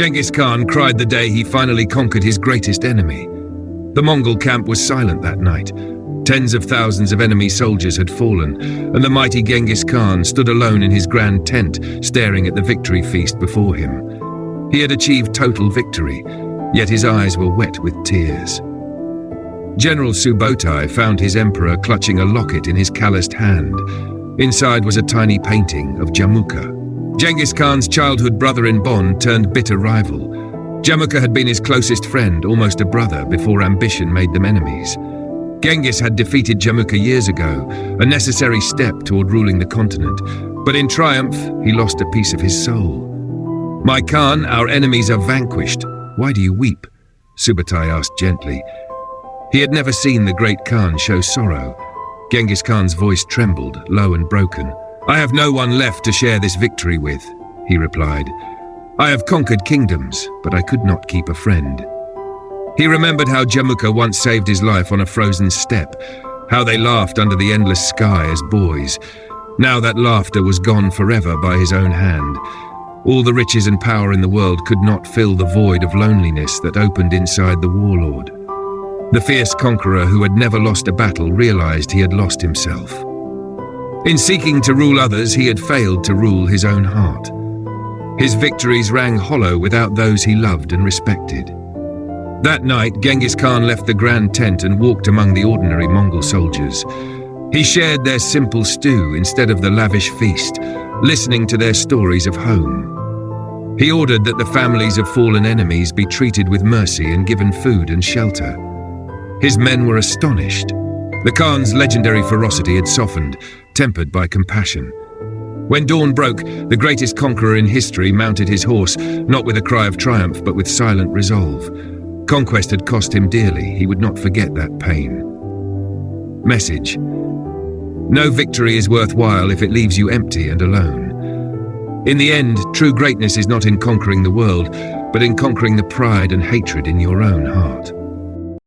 Genghis Khan cried the day he finally conquered his greatest enemy. The Mongol camp was silent that night. Tens of thousands of enemy soldiers had fallen, and the mighty Genghis Khan stood alone in his grand tent, staring at the victory feast before him. He had achieved total victory, yet his eyes were wet with tears. General Subotai found his emperor clutching a locket in his calloused hand. Inside was a tiny painting of Jamuka. Genghis Khan's childhood brother-in-bond turned bitter rival. Jamuka had been his closest friend, almost a brother, before ambition made them enemies. Genghis had defeated Jamuka years ago, a necessary step toward ruling the continent, but in triumph, he lost a piece of his soul. "My Khan, our enemies are vanquished. Why do you weep?" Subotai asked gently. He had never seen the great Khan show sorrow. Genghis Khan's voice trembled, low and broken. "I have no one left to share this victory with," he replied. "I have conquered kingdoms, but I could not keep a friend." He remembered how Jamuka once saved his life on a frozen steppe, how they laughed under the endless sky as boys. Now that laughter was gone forever by his own hand. All the riches and power in the world could not fill the void of loneliness that opened inside the warlord. The fierce conqueror who had never lost a battle realized he had lost himself. In seeking to rule others, he had failed to rule his own heart. His victories rang hollow without those he loved and respected. That night, Genghis Khan left the grand tent and walked among the ordinary Mongol soldiers. He shared their simple stew instead of the lavish feast, listening to their stories of home. He ordered that the families of fallen enemies be treated with mercy and given food and shelter. His men were astonished. The Khan's legendary ferocity had softened, tempered by compassion. When dawn broke, the greatest conqueror in history mounted his horse, not with a cry of triumph, but with silent resolve. Conquest had cost him dearly. He would not forget that pain. Message: no victory is worthwhile if it leaves you empty and alone. In the end, true greatness is not in conquering the world, but in conquering the pride and hatred in your own heart.